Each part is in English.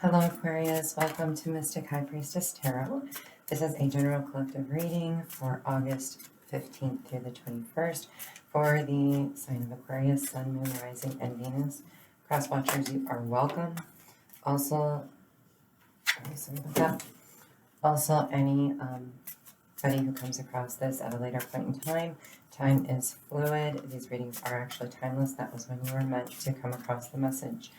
Hello Aquarius, welcome to Mystic High Priestess Tarot. This is a general collective reading for August 15th through the 21st for the sign of Aquarius, Sun, Moon, Rising, and Venus. Cross watchers, you are welcome. Also, anybody who comes across this at a later point in time is fluid. These readings are actually timeless. That was when you were meant to come across the message.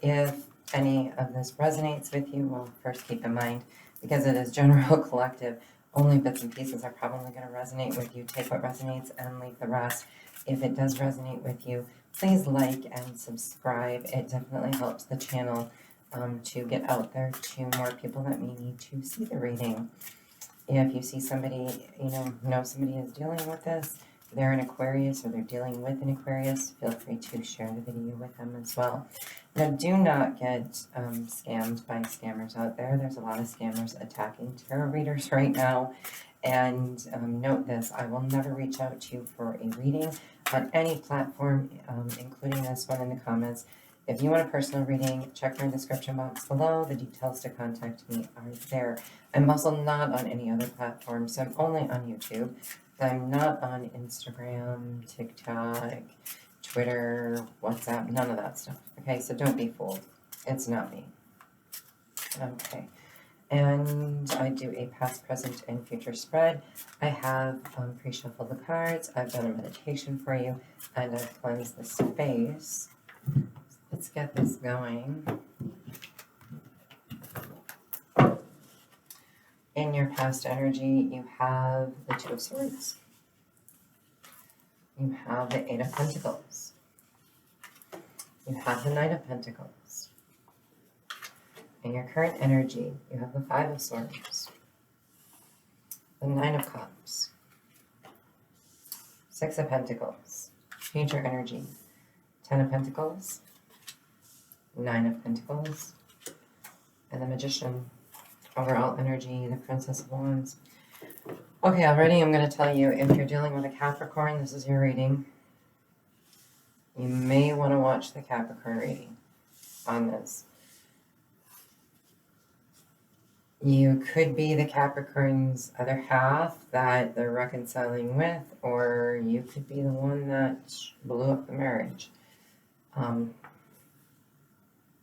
If any of this resonates with you, well, first keep in mind, because it is general collective, only bits and pieces are probably going to resonate with you. Take what resonates and leave the rest. If it does resonate with you, please like and subscribe. It definitely helps the channel to get out there to more people that may need to see the reading. If you see somebody, know somebody is dealing with this, they're an Aquarius or they're dealing with an Aquarius, feel free to share the video with them as well. Now, do not get scammed by scammers out there. There's a lot of scammers attacking tarot readers right now. And note this, I will never reach out to you for a reading on any platform, including this one in the comments. If you want a personal reading, check my description box below. The details to contact me are there. I'm also not on any other platform, so I'm only on YouTube. I'm not on Instagram, TikTok, Twitter, WhatsApp, none of that stuff. Okay, so don't be fooled. It's not me. Okay, and I do a past, present, and future spread. I have pre-shuffled the cards. I've done a meditation for you, and I've cleansed the space. Let's get this going. In your past energy, you have the Two of Swords. You have the Eight of Pentacles. You have the Knight of Pentacles. In your current energy, you have the Five of Swords. The Nine of Cups. Six of Pentacles. Future energy. Ten of Pentacles. Nine of Pentacles. And the Magician. Overall energy, the Princess of Wands. Okay, already I'm going to tell you, if you're dealing with a Capricorn, this is your reading. You may want to watch the Capricorn reading on this. You could be the Capricorn's other half that they're reconciling with, or you could be the one that blew up the marriage. But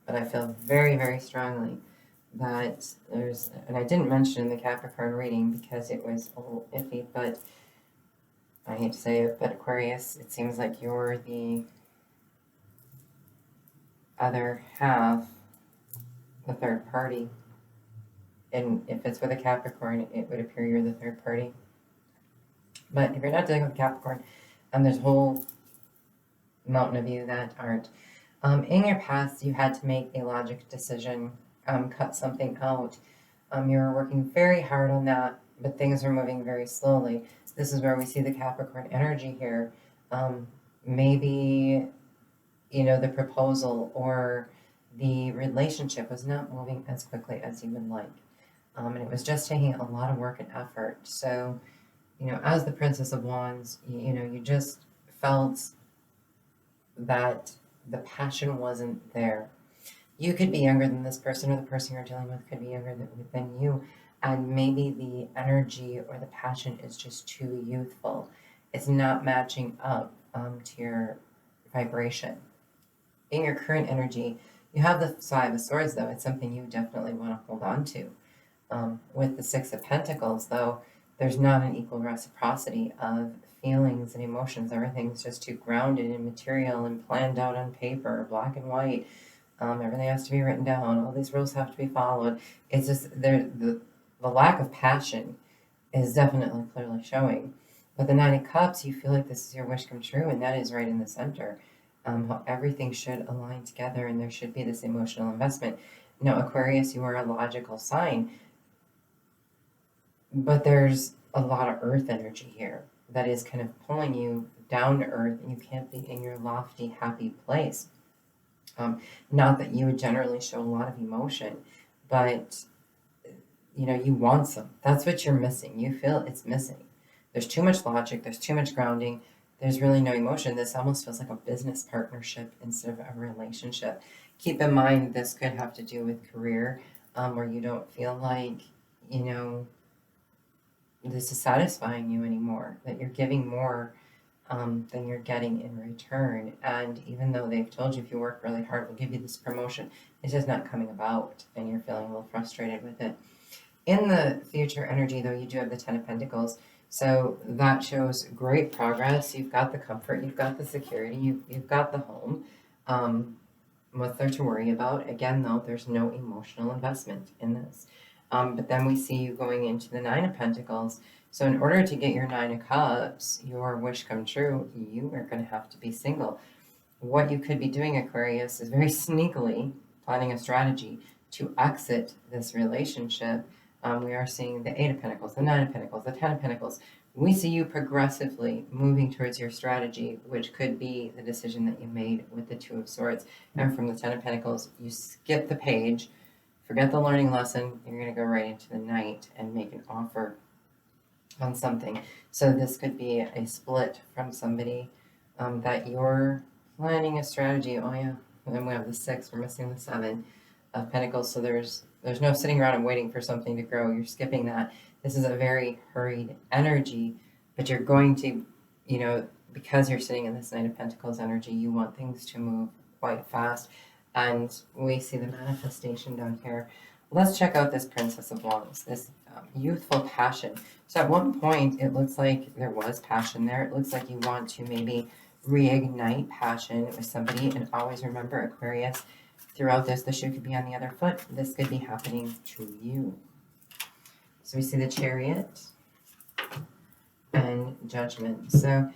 I feel very, very strongly that there's, and I didn't mention in the Capricorn reading because it was a little iffy, but I hate to say it, but Aquarius, it seems like you're the other half, the third party. And if it's with a Capricorn, it would appear you're the third party. But if you're not dealing with Capricorn, there's a whole mountain of you that aren't. In your past, you had to make a logic decision, cut something out. You're working very hard on that, but things are moving very slowly. This is where we see the Capricorn energy here. Maybe, the proposal or the relationship was not moving as quickly as you would like. And it was just taking a lot of work and effort. So, as the Princess of Wands, you just felt that the passion wasn't there. You could be younger than this person, or the person you're dealing with could be younger than you, and maybe the energy or the passion is just too youthful. It's not matching up to your vibration. In your current energy, you have the Five of Swords, though. It's something you definitely want to hold on to. With the Six of Pentacles, though, there's not an equal reciprocity of feelings and emotions. Everything's just too grounded in material and planned out on paper, black and white. Everything has to be written down. All these rules have to be followed. It's just the lack of passion is definitely clearly showing. But the Nine of Cups, you feel like this is your wish come true, and that is right in the center. How everything should align together, and there should be this emotional investment. Now, Aquarius, you are a logical sign, but there's a lot of earth energy here that is kind of pulling you down to earth, and you can't be in your lofty, happy place. Not that you would generally show a lot of emotion, but you want some. That's what you're missing. You feel it's missing. There's too much logic. There's too much grounding. There's really no emotion. This almost feels like a business partnership instead of a relationship. Keep in mind, this could have to do with career, where you don't feel like, you know, this is satisfying you anymore, that you're giving more than you're getting in return. And even though they've told you if you work really hard, we'll give you this promotion, it's just not coming about and you're feeling a little frustrated with it. In the future energy, though, you do have the Ten of Pentacles. So that shows great progress. You've got the comfort, you've got the security, you've got the home. What's there to worry about? Again, though, there's no emotional investment in this. But then we see you going into the Nine of Pentacles. So in order to get your Nine of Cups, your wish come true, you are going to have to be single. What you could be doing, Aquarius, is very sneakily planning a strategy to exit this relationship. We are seeing the Eight of Pentacles, the Nine of Pentacles, the Ten of Pentacles. We see you progressively moving towards your strategy, which could be the decision that you made with the Two of Swords. And from the Ten of Pentacles, you skip the page, forget the learning lesson, you're going to go right into the Knight and make an offer on something. So this could be a split from somebody that you're planning a strategy. Oh yeah, and then we have the Six, we're missing the Seven of Pentacles, so there's no sitting around and waiting for something to grow. You're skipping that. This is a very hurried energy, but you're going to, you know, because you're sitting in this Knight of Pentacles energy, you want things to move quite fast. And we see the manifestation down here. Let's check out this Princess of Wands, this youthful passion. So at one point, it looks like there was passion there. It looks like you want to maybe reignite passion with somebody. And always remember, Aquarius, throughout this, the shoe could be on the other foot. This could be happening to you. So we see the Chariot and Judgment. So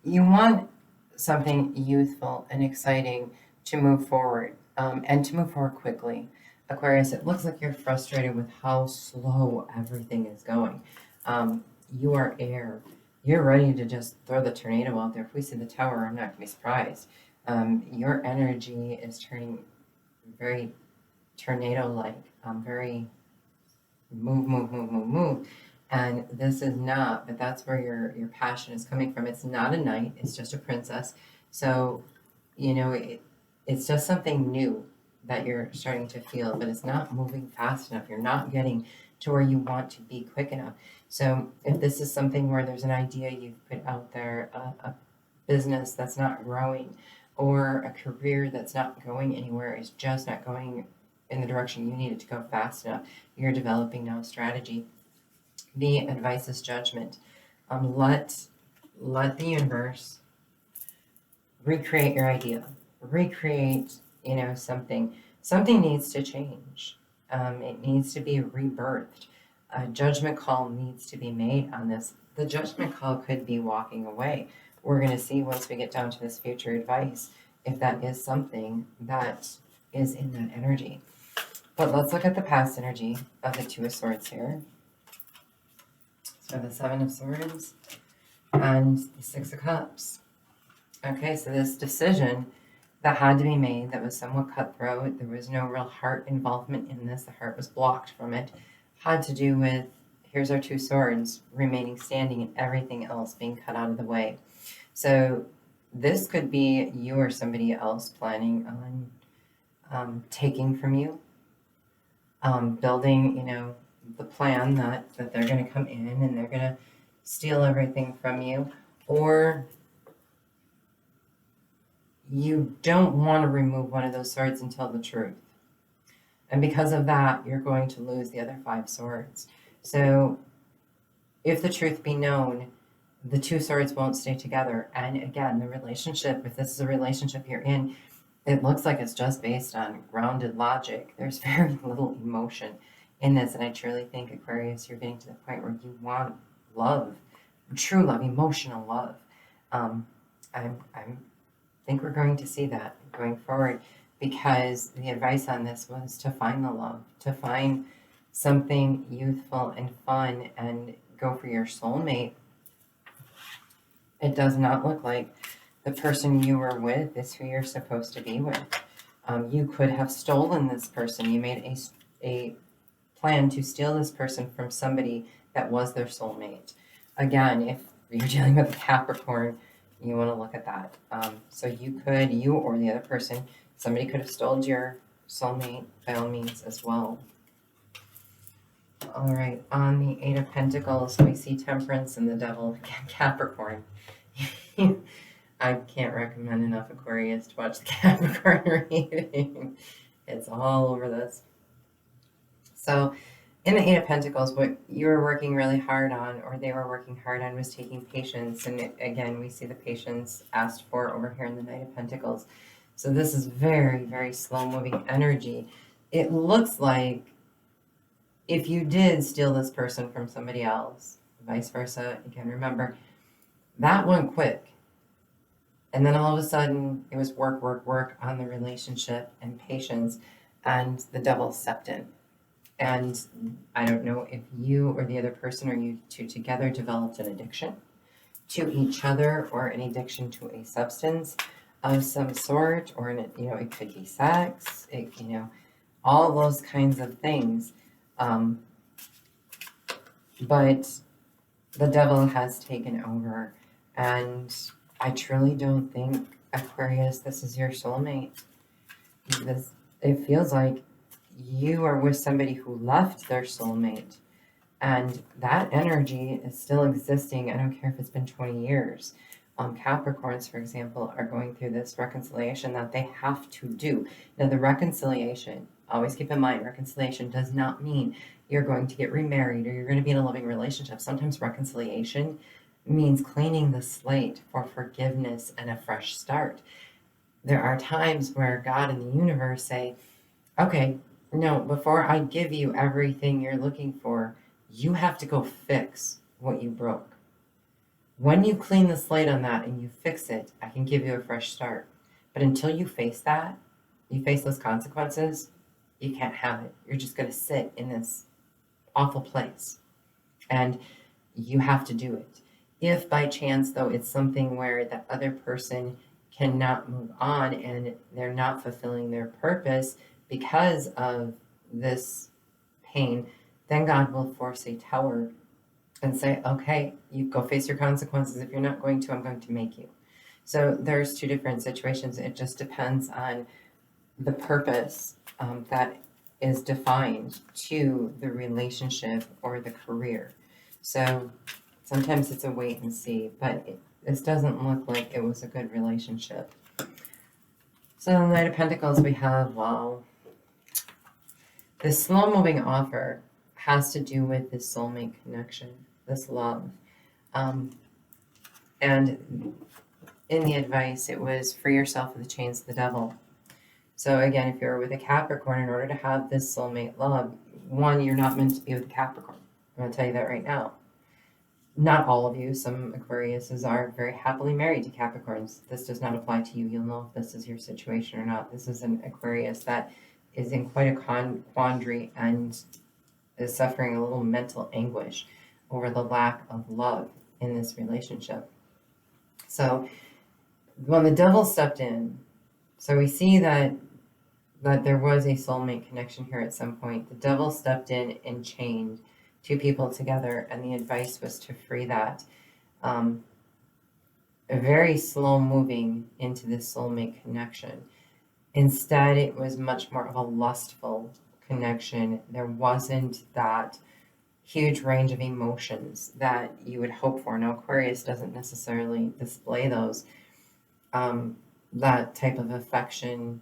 you want something youthful and exciting to move forward, and to move forward quickly. Aquarius, it looks like you're frustrated with how slow everything is going. You are air. You're ready to just throw the tornado out there. If we see the Tower, I'm not going to be surprised. Your energy is turning very tornado-like, very move. And this is not, but that's where your passion is coming from. It's not a knight, it's just a princess. So, you know, it's just something new that you're starting to feel, but it's not moving fast enough. You're not getting to where you want to be quick enough. So if this is something where there's an idea you've put out there, a business that's not growing, or a career that's not going anywhere, is just not going in the direction you need it to go fast enough, you're developing now a strategy. The advice is Judgment. Let the universe recreate your idea. Recreate, you know, something. Something needs to change. It needs to be rebirthed. A judgment call needs to be made on this. The judgment call could be walking away. We're going to see once we get down to this future advice if that is something that is in that energy. But let's look at the past energy of the Two of Swords here. So the Seven of Swords and the Six of Cups. Okay, so this decision that had to be made that was somewhat cutthroat, there was no real heart involvement in this, the heart was blocked from it, had to do with, here's our Two Swords remaining standing and everything else being cut out of the way. So this could be you or somebody else planning on taking from you, building, you know, the plan that they're going to come in and they're going to steal everything from you, or you don't want to remove one of those swords and tell the truth. And because of that, you're going to lose the other 5 swords. So if the truth be known, the 2 swords won't stay together. And again, the relationship, if this is a relationship you're in, it looks like it's just based on grounded logic. There's very little emotion in this. And I truly think, Aquarius, you're getting to the point where you want love, true love, emotional love. I think we're going to see that going forward, because the advice on this was to find the love, to find something youthful and fun and go for your soulmate. It does not look like the person you were with is who you're supposed to be with. You could have stolen this person. You made a plan to steal this person from somebody that was their soulmate. Again, if you're dealing with a Capricorn, You want to look at that. So you or the other person, somebody could have stole your soulmate by all means as well. All right, on the Eight of Pentacles, we see Temperance and the Devil. Again, Capricorn. I can't recommend enough, Aquarius, to watch the Capricorn reading. It's all over this. So in the Eight of Pentacles, what you were working really hard on, or they were working hard on, was taking patience. And again, we see the patience asked for over here in the Knight of Pentacles. So this is very, very slow-moving energy. It looks like if you did steal this person from somebody else, vice versa, again, remember, that went quick. And then all of a sudden, it was work, work, work on the relationship and patience, and the Devil stepped in. And I don't know if you or the other person or you two together developed an addiction to each other, or an addiction to a substance of some sort, or it could be sex, all those kinds of things. But the Devil has taken over, and I truly don't think, Aquarius, this is your soulmate. It feels like you are with somebody who left their soulmate, and that energy is still existing. I don't care if it's been 20 years. Capricorns, for example, are going through this reconciliation that they have to do. Now, the reconciliation, always keep in mind, reconciliation does not mean you're going to get remarried or you're going to be in a loving relationship. Sometimes reconciliation means cleaning the slate for forgiveness and a fresh start. There are times where God and the universe say, okay, no, before I give you everything you're looking for, you have to go fix what you broke. When you clean the slate on that and you fix it, I can give you a fresh start. But until you face that, you face those consequences, you can't have it. You're just going to sit in this awful place. And you have to do it. If by chance, though, it's something where the other person cannot move on and they're not fulfilling their purpose because of this pain, then God will force a tower and say, okay, you go face your consequences. If you're not going to, I'm going to make you. So there's two different situations. It just depends on the purpose that is defined to the relationship or the career. So sometimes it's a wait and see, but this doesn't look like it was a good relationship. So in the Knight of Pentacles, we have, wow, this slow-moving offer has to do with this soulmate connection, this love. And in the advice, it was free yourself of the chains of the devil. So again, if you're with a Capricorn, in order to have this soulmate love, one, you're not meant to be with a Capricorn. I'm going to tell you that right now. Not all of you. Some Aquariuses are very happily married to Capricorns. This does not apply to you. You'll know if this is your situation or not. This is an Aquarius that is in quite a quandary and is suffering a little mental anguish over the lack of love in this relationship. So when the devil stepped in, so we see that there was a soulmate connection here at some point. The devil stepped in and chained two people together, and the advice was to free that. Very slow moving into this soulmate connection. Instead, it was much more of a lustful connection. There wasn't that huge range of emotions that you would hope for. Now, Aquarius doesn't necessarily display those. That type of affection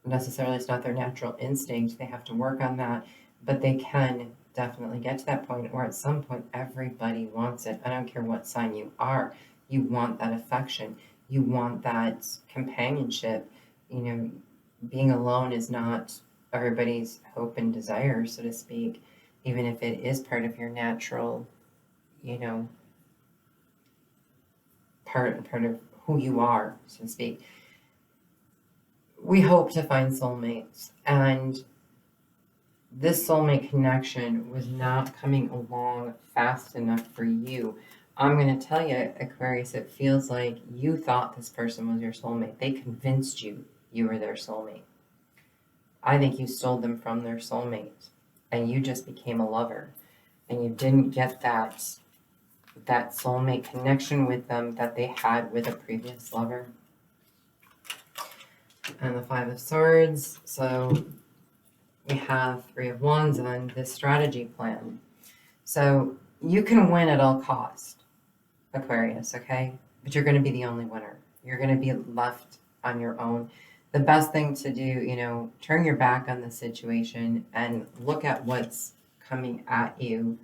necessarily is not their natural instinct. They have to work on that, but they can definitely get to that point, or at some point, everybody wants it. I don't care what sign you are. You want that affection. You want that companionship. Being alone is not everybody's hope and desire, so to speak, even if it is part of your natural, part of who you are, so to speak. We hope to find soulmates, and this soulmate connection was not coming along fast enough for you. I'm going to tell you, Aquarius, it feels like you thought this person was your soulmate. They convinced you were their soulmate. I think you stole them from their soulmate, and you just became a lover, and you didn't get that that soulmate connection with them that they had with a previous lover. And the Five of Swords. So we have Three of Wands on this strategy plan. So you can win at all cost, Aquarius, okay? But you're going to be the only winner. You're going to be left on your own. The best thing to do, turn your back on the situation and look at what's coming at you.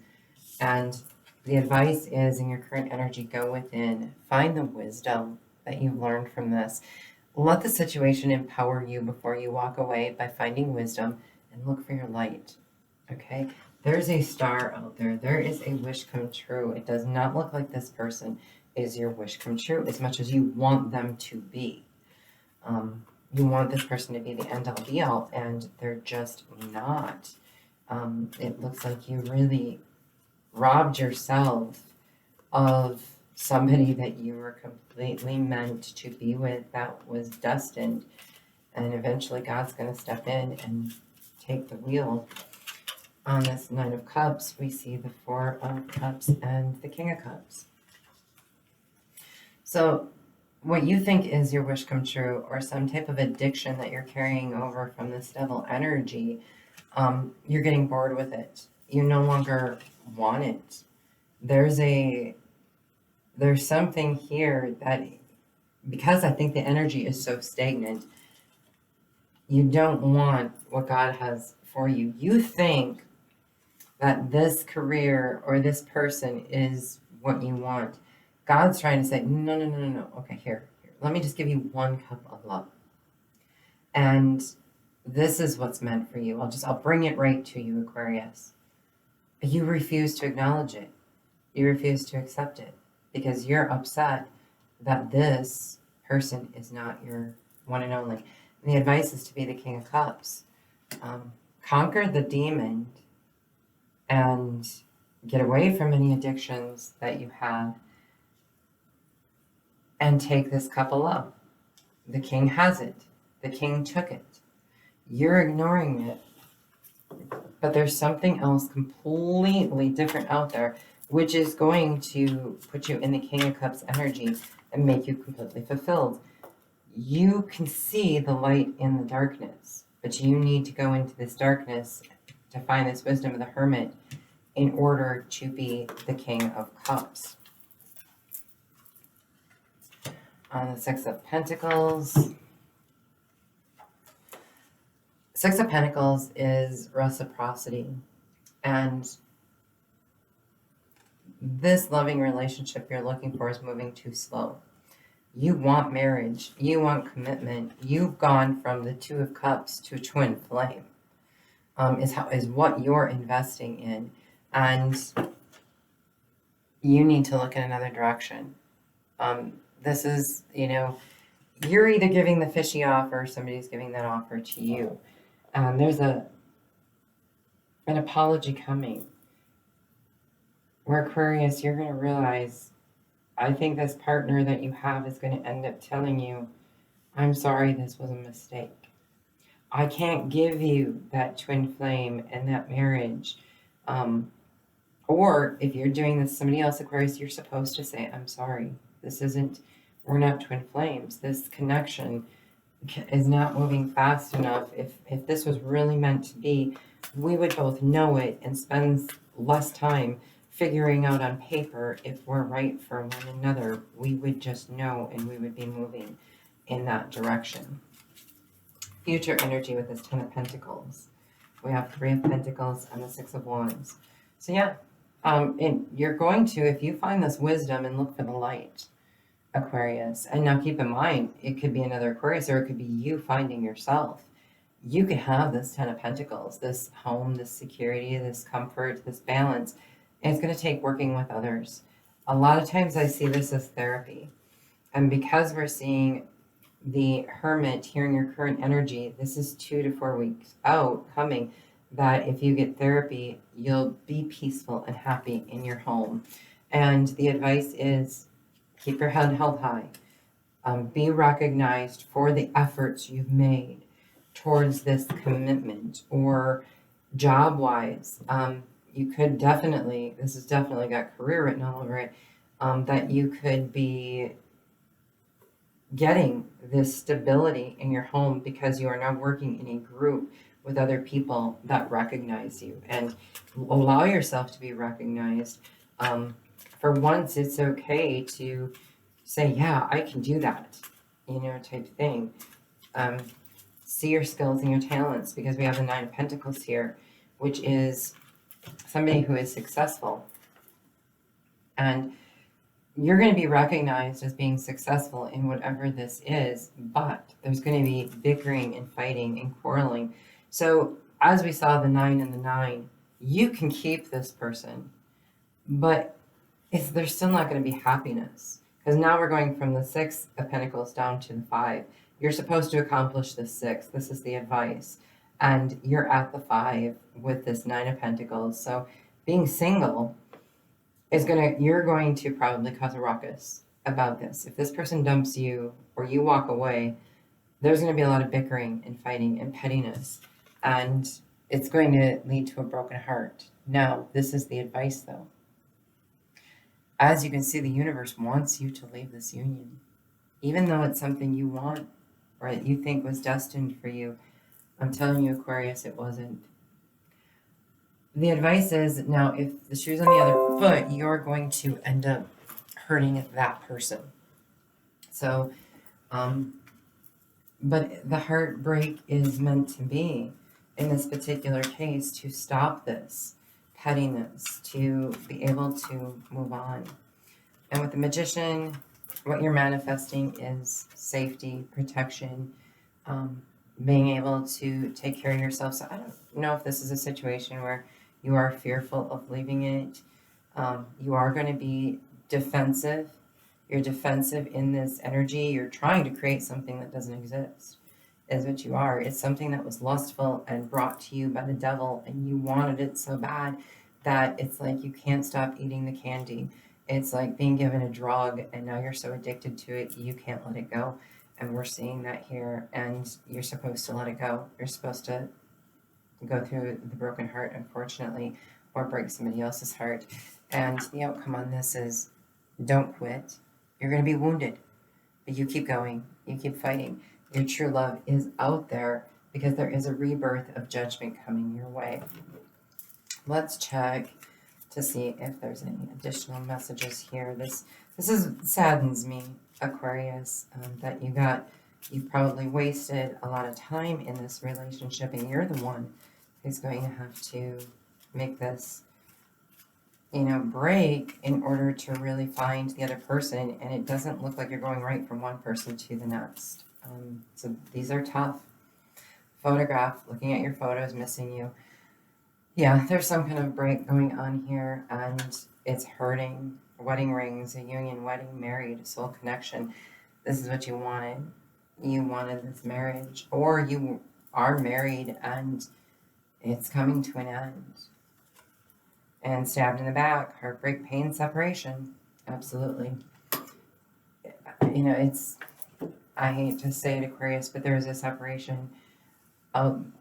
And the advice is, in your current energy, go within, find the wisdom that you've learned from this. Let the situation empower you before you walk away by finding wisdom, and look for your light, okay? There's a star out there. There is a wish come true. It does not look like this person is your wish come true as much as you want them to be. You want this person to be the end all be all, and they're just not. It looks like you really robbed yourself of somebody that you were completely meant to be with, that was destined. And eventually God's going to step in and take the wheel. On this Nine of Cups, we see the Four of Cups and the King of Cups. So what you think is your wish come true, or some type of addiction that you're carrying over from this devil energy, you're getting bored with it. You no longer want it. There's something here that, because I think the energy is so stagnant, you don't want what God has for you. You think that this career or this person is what you want. God's trying to say, no. Okay, here. Let me just give you one cup of love. And this is what's meant for you. I'll bring it right to you, Aquarius. But you refuse to acknowledge it. You refuse to accept it because you're upset that this person is not your one and only. And the advice is to be the King of Cups. Conquer the demon and get away from any addictions that you have, and take this cup of love. The king has it. The king took it. You're ignoring it. But there's something else completely different out there, which is going to put you in the King of Cups energy and make you completely fulfilled. You can see the light in the darkness, but you need to go into this darkness to find this wisdom of the Hermit in order to be the King of Cups. On the Six of Pentacles. Six of Pentacles is reciprocity. And this loving relationship you're looking for is moving too slow. You want marriage. You want commitment. You've gone from the Two of Cups to Twin Flame. Is what you're investing in. And you need to look in another direction. This is, you're either giving the fishy offer or somebody's giving that offer to you. There's an apology coming where, Aquarius, you're going to realize, I think this partner that you have is going to end up telling you, I'm sorry, this was a mistake. I can't give you that twin flame and that marriage. Or if you're doing this to somebody else, Aquarius, you're supposed to say, I'm sorry. We're not twin flames. This connection is not moving fast enough. If this was really meant to be, we would both know it and spend less time figuring out on paper if we're right for one another. We would just know, and we would be moving in that direction. Future energy with this Ten of Pentacles. We have Three of Pentacles and the Six of Wands. So yeah, and you're going to, if you find this wisdom and look for the light, Aquarius, and now keep in mind, it could be another Aquarius, or it could be you finding yourself. You could have this Ten of Pentacles, this home, this security, this comfort, this balance. And it's going to take working with others. A lot of times I see this as therapy. And because we're seeing the Hermit here in your current energy, this is 2 to 4 weeks out coming, that if you get therapy, you'll be peaceful and happy in your home. And the advice is keep your head held high. Be recognized for the efforts you've made towards this commitment, or job-wise. you could definitely, this has definitely got career written all over it, that you could be getting this stability in your home because you are now working in a group with other people that recognize you and allow yourself to be recognized. For once, it's okay to say, yeah, I can do that, type thing. See your skills and your talents, because we have the Nine of Pentacles here, which is somebody who is successful. And you're going to be recognized as being successful in whatever this is, but there's going to be bickering and fighting and quarreling. So as we saw the 9 and the 9, you can keep this person, but there's still not going to be happiness, because now we're going from the 6 of Pentacles down to the 5. You're supposed to accomplish the 6. This is the advice. And you're at the 5 with this 9 of Pentacles. So being single you're going to probably cause a ruckus about this. If this person dumps you or you walk away, there's going to be a lot of bickering and fighting and pettiness. And it's going to lead to a broken heart. Now, this is the advice, though. As you can see, the universe wants you to leave this union. Even though it's something you want or that you think was destined for you, I'm telling you, Aquarius, it wasn't. The advice is, now, if the shoe's on the other foot, you're going to end up hurting that person. So, but the heartbreak is meant to be, in this particular case, to stop this pettiness, to be able to move on. And with the Magician, what you're manifesting is safety, protection, being able to take care of yourself. So I don't know if this is a situation where you are fearful of leaving it. You are going to be defensive. You're defensive in this energy. You're trying to create something that doesn't exist, is what you are. It's something that was lustful and brought to you by the devil, and you wanted it so bad that it's like you can't stop eating the candy. It's like being given a drug, and now you're so addicted to it, you can't let it go. And we're seeing that here, and you're supposed to let it go. You're supposed to go through the broken heart, unfortunately, or break somebody else's heart. And the outcome on this is, don't quit. You're going to be wounded, but you keep going. You keep fighting. Your true love is out there, because there is a rebirth of judgment coming your way. Let's check to see if there's any additional messages here. This saddens me, Aquarius, that you probably wasted a lot of time in this relationship, and you're the one who's going to have to make this, break in order to really find the other person. And it doesn't look like you're going right from one person to the next. So these are tough. Photograph, looking at your photos, missing you. Yeah, there's some kind of break going on here, and it's hurting. Wedding rings, a union, wedding, married, soul connection. This is what you wanted. You wanted this marriage, or you are married and it's coming to an end. And stabbed in the back, heartbreak, pain, separation. Absolutely. I hate to say it, Aquarius, but there is a separation in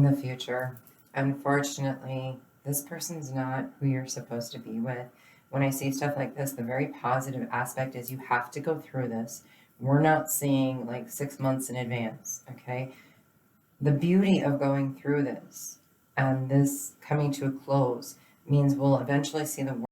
the future. Unfortunately, this person's not who you're supposed to be with. When I see stuff like this, the very positive aspect is you have to go through this. We're not seeing like 6 months in advance, okay? The beauty of going through this and this coming to a close means we'll eventually see the